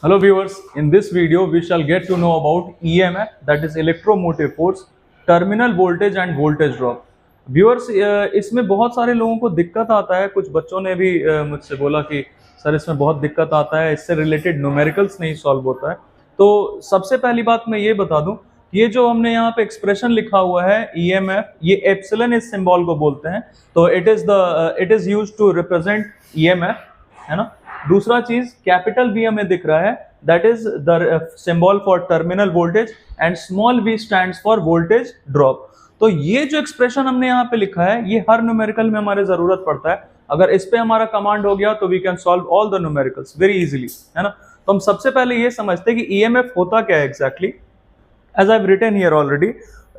Hello viewers, in this video we shall get to know about EMF, that is electromotive force, terminal voltage and voltage drop. Viewers, इसमें बहुत सारे लोगों को दिक्कत आता है। कुछ बच्चों ने भी मुझसे बोला कि सर इसमें बहुत दिक्कत आता है, इससे रिलेटेड न्यूमेरिकल्स नहीं सॉल्व होता है। तो सबसे पहली बात मैं ये बता दूं, ये जो हमने यहाँ पे एक्सप्रेशन लिखा हुआ है EMF, ये एप्सिलॉन इस सिंबल को बोलते हैं। तो it is used to represent EMF, है ना। दूसरा चीज कैपिटल V हमें दिख रहा है, that is the symbol for terminal voltage, and small v stands for voltage drop. तो ये जो एक्सप्रेशन हमने यहाँ पे लिखा है, ये हर न्यूमेरिकल में हमारे जरूरत पड़ता है। अगर इस पे हमारा कमांड हो गया तो we can solve all the numericals very easily, है ना। तो हम सबसे पहले ये समझते हैं कि EMF होता क्या है exactly. As I have written here already,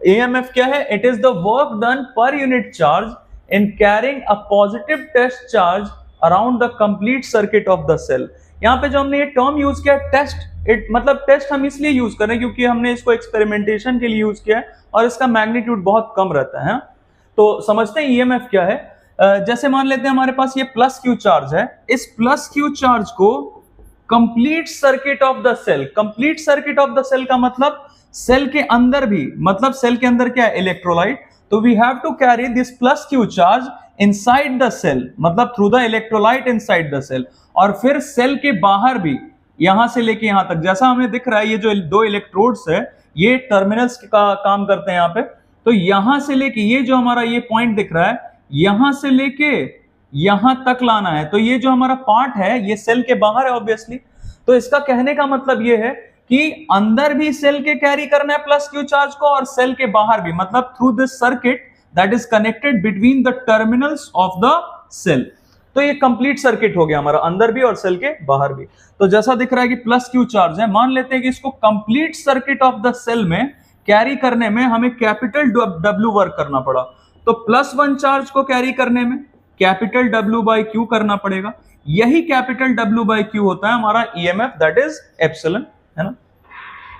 EMF क्या है? It is the work done per unit charge in carrying a positive test charge around the complete circuit of the cell. यहाँ पे जो हमने ये टर्म यूज किया test, मतलब test हम इसलिए यूज कर रहे हैं क्योंकि हमने इसको एक्सपेरिमेंटेशन के लिए यूज किया है और इसका मैग्नीट्यूड बहुत कम रहता है। तो समझते हैं EMF क्या है। जैसे मान लेते हैं हमारे पास ये प्लस Q चार्ज है, इस प्लस Q चार्ज को complete circuit of the cell, complete circuit of the cell का मतलब सेल के अंदर भी, मतलब सेल के अंदर क्या है? इलेक्ट्रोलाइट। तो we have to carry this plus Q charge inside the cell, मतलब through the electrolyte inside the cell. और फिर सेल के बाहर भी, यहां से लेके यहां तक, जैसा हमें दिख रहा है ये जो दो इलेक्ट्रोड्स है ये टर्मिनल्स का काम करते हैं यहाँ पे। तो यहां से लेके ये जो हमारा ये पॉइंट दिख रहा है, यहां से लेके यहां तक लाना है। तो ये जो हमारा पार्ट है ये सेल के बाहर है ऑब्वियसली। तो इसका कहने का मतलब ये है कि अंदर भी सेल के कैरी करना है प्लस Q चार्ज को, और सेल के बाहर भी, मतलब through this circuit that is connected between the terminals of the cell. तो ये कंप्लीट सर्किट हो गया हमारा, अंदर भी और सेल के बाहर भी। तो जैसा दिख रहा है कि प्लस Q चार्ज है, मान लेते हैं कि इसको complete circuit of the cell में कैरी करने में हमें कैपिटल W वर्क करना पड़ा। तो +1 चार्ज को कैरी करने में कैपिटल W बाई Q करना पड़ेगा। यही कैपिटल W बाई Q होता है हमारा EMF, दैट इज एप्सिलॉन, है ना।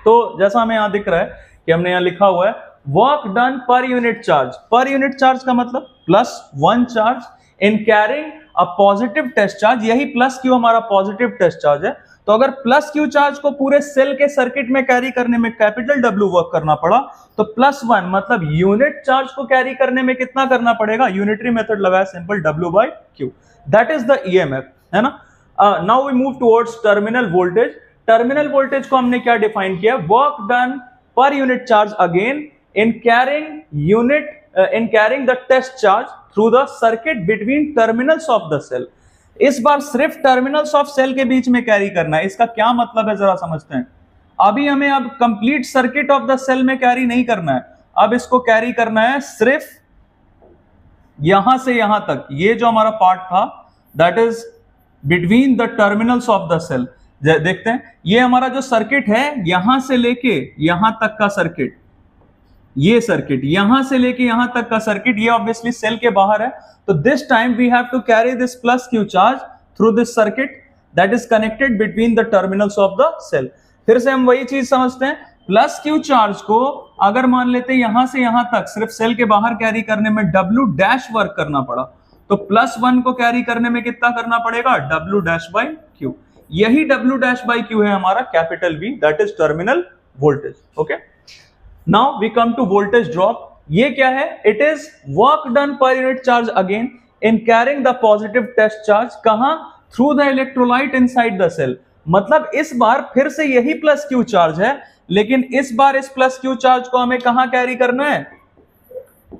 तो जैसा हमें यहां दिख रहा है कि हमने यहां लिखा हुआ है work done per unit charge. Per unit charge का मतलब +1 charge in carrying a positive test charge. यही प्लस Q हमारा पॉजिटिव टेस्ट चार्ज है। तो अगर प्लस Q चार्ज को पूरे सेल के सर्किट में कैरी करने में कैपिटल W वर्क करना पड़ा, तो +1 मतलब यूनिट चार्ज को कैरी करने में कितना करना पड़ेगा? यूनिटरी मेथड लगाया, simple W by Q, that is the EMF, है ना। Now we move towards terminal voltage. Terminal voltage को हमने क्या डिफाइन किया? Work done per unit charge again in carrying the test charge through the circuit between terminals of the cell। इस बार सिर्फ terminals of cell के बीच में carry करना है। इसका क्या मतलब है जरा समझते हैं। अभी हमें अब complete circuit of the cell में कैरी नहीं करना है, अब इसको कैरी करना है सिर्फ यहां से यहां तक। ये जो हमारा पार्ट था that is between the terminals of the cell. देखते हैं ये हमारा जो सर्किट है, यहां से लेके यहां तक का सर्किट, ये सर्किट यहां से लेके यहां तक का सर्किट, ये ऑब्वियसली सेल के बाहर है। तो this time we have to carry this plus Q charge through this circuit that is connected between the terminals of the cell. फिर से हम वही चीज समझते हैं, प्लस Q चार्ज को अगर मान लेते हैं यहां से यहां तक सिर्फ सेल के बाहर कैरी करने में W डैश वर्क करना पड़ा, तो +1 को कैरी करने में कितना करना पड़ेगा? W dash by Q। यही W डैश बाई Q है हमारा capital V, that is terminal voltage. Okay, Now we come to voltage drop। ये क्या है? It is work done per unit charge again in carrying the positive test charge, कहां? Through the electrolyte inside the cell। मतलब इस बार फिर से यही plus Q charge है, लेकिन इस बार इस प्लस Q चार्ज को हमें कहां कैरी करना है?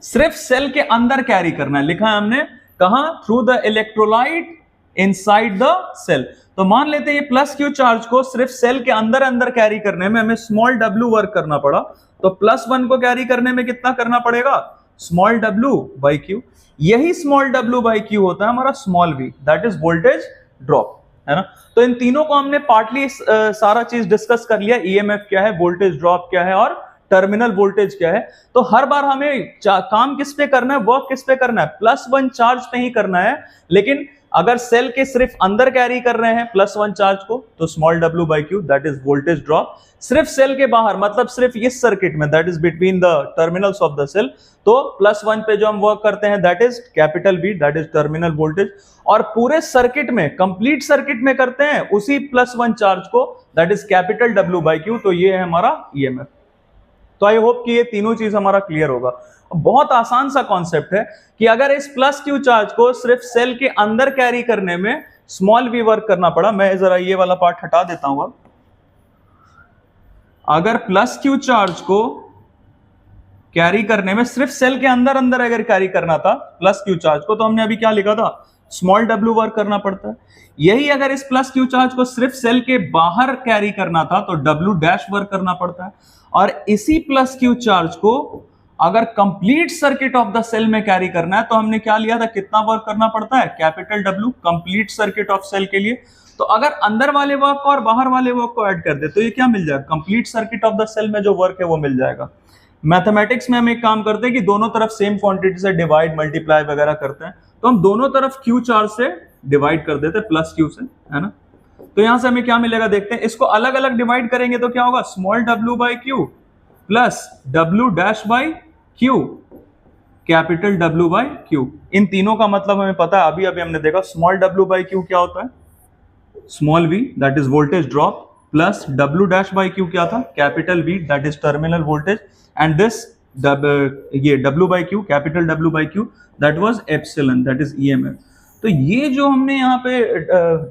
सिर्फ सेल के अंदर कैरी करना है। लिखा है हमने कहां? Through the electrolyte inside the cell। तो मान लेते हैं ये प्लस Q चार्ज को सिर्फ सेल के अंदर अंदर कैरी करने में हमें स्मॉल W वर्क करना पड़ा। तो +1 को कैरी करने में कितना करना पड़ेगा? Small W by Q। यही स्मॉल W बाई Q होता है हमारा small V, that is voltage drop, है ना। तो इन तीनों को हमने पार्टली सारा चीज डिस्कस कर लिया। EMF क्या है, वोल्टेज ड्रॉप क्या है और टर्मिनल वोल्टेज क्या है। तो हर बार हमें काम किस पे करना है, वर्क किस पे करना है? +1 चार्ज पे ही करना है। लेकिन अगर सेल के सिर्फ अंदर कैरी कर रहे हैं +1 चार्ज को, तो small W by Q, that is voltage drop. सिर्फ सेल के बाहर, मतलब सिर्फ इस सर्किट में, that is between the terminals of the cell, तो +1 पे जो हम वर्क करते हैं that is capital V, that is terminal voltage. और पूरे सर्किट में, कंप्लीट सर्किट में करते हैं उसी +1 चार्ज को that is capital W by Q, तो ये है हमारा EMF। तो आई होप कि ये तीनों चीज हमारा क्लियर होगा। बहुत आसान सा कॉन्सेप्ट है कि अगर इस प्लस Q चार्ज को सिर्फ सेल के अंदर कैरी करने में स्मॉल v वर्क करना पड़ा, मैं जरा ये वाला पार्ट हटा देता हूं। अब अगर प्लस Q चार्ज को कैरी करने में सिर्फ सेल के अंदर अंदर अगर कैरी करना था प्लस Q चार्ज को, तो हमने अभी क्या लिखा था, स्मॉल w वर्क करना पड़ता है। यही अगर इस प्लस Q चार्ज को सिर्फ सेल के बाहर कैरी करना था तो w डैश वर्क करना पड़ता है। और इसी प्लस Q चार्ज को अगर complete circuit of the cell में कैरी करना है तो हमने क्या लिया था, कितना वर्क करना पड़ता है, capital W complete circuit of cell के लिए। तो अगर अंदर वाले वर्क को और बाहर वाले वर्क को ऐड कर दे तो ये क्या मिल जाएगा, complete circuit of the cell में जो वर्क है वो मिल जाएगा। मैथमेटिक्स में हम एक काम करते हैं कि दोनों तरफ सेम क्वांटिटी से डिवाइड मल्टीप्लाई वगैरह करते हैं, तो हम दोनों तरफ Q चार्ज से डिवाइड कर देते हैं प्लस Q से, है ना। तो यहां से हमें क्या मिलेगा देखते हैं, इसको अलग अलग डिवाइड करेंगे तो क्या होगा, small w by Q plus w dash by Q capital W by Q। इन तीनों का मतलब हमें पता है, अभी अभी हमने देखा स्मॉल w बाई Q क्या होता है, small v that is voltage drop, plus w dash by Q क्या था, capital V that is terminal voltage, and this ये w by Q capital W by Q that was epsilon that is EMF। तो ये जो हमने यहाँ पे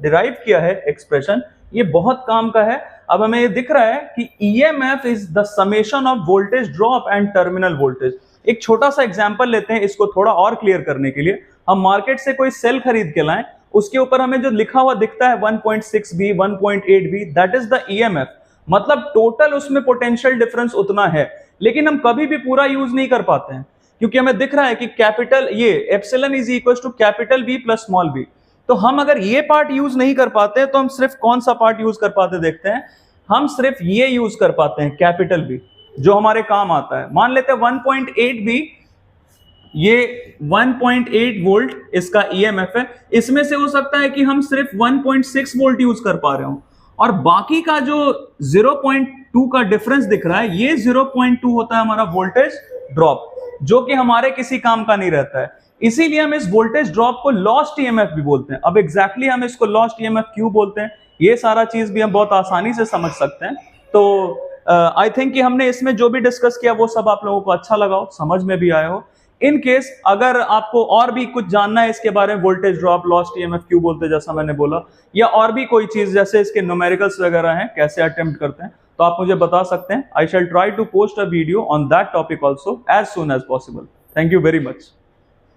derive किया है एक्सप्रेशन, ये बहुत काम का है। अब हमें ये दिख रहा है कि EMF is the summation of voltage drop and terminal voltage. एक छोटा सा एग्जांपल लेते हैं इसको थोड़ा और क्लियर करने के लिए। हम मार्केट से कोई सेल खरीद के लाएं, उसके ऊपर हमें जो लिखा हुआ दिखता है 1.6V 1.8V that is the EMF, मतलब टोटल उसमें पोटेंशियल डिफरेंस उतना है, लेकिन हम कभी भी पूरा यूज नहीं कर पाते हैं क्योंकि हमें दिख रहा है कि कैपिटल ये epsilon is equal to capital V plus small v। तो हम अगर ये पार्ट यूज नहीं कर पाते तो हम सिर्फ कौन सा पार्ट यूज कर पाते देखते हैं, हम सिर्फ ये यूज कर पाते हैं कैपिटल V जो हमारे काम आता है। मान लेते हैं 1.8V, ये 1.8 वोल्ट इसका EMF है, इसमें से हो सकता है कि हम सिर्फ 1.6 वोल्ट यूज कर पा रहे हो और बाकी का जो 0.2 का डिफरेंस दिख रहा है ये 0.2 होता है हमारा वोल्टेज ड्रॉप, जो कि हमारे किसी काम का नहीं रहता है। इसीलिए हम इस वोल्टेज ड्रॉप को लॉस्ट EMF भी बोलते हैं। अब एग्जैक्टली हम इसको लॉस्ट EMF क्यों बोलते हैं, ये सारा चीज भी हम बहुत आसानी से समझ सकते हैं। तो आई थिंक कि हमने इसमें जो भी डिस्कस किया वो सब आप लोगों को अच्छा लगा हो, समझ में भी आया हो। इन केस अगर आपको और भी कुछ जानना है इसके बारे में, वोल्टेज ड्रॉप, लॉस्ट EMF क्यों बोलते हैं जैसा मैंने बोला, या और भी कोई चीज जैसे इसके न्यूमेरिकल्स वगैरह हैं कैसे अटेम्प्ट करते हैं, तो आप मुझे बता सकते हैं। I shall try to post a video on that topic also as soon as possible. Thank you very much.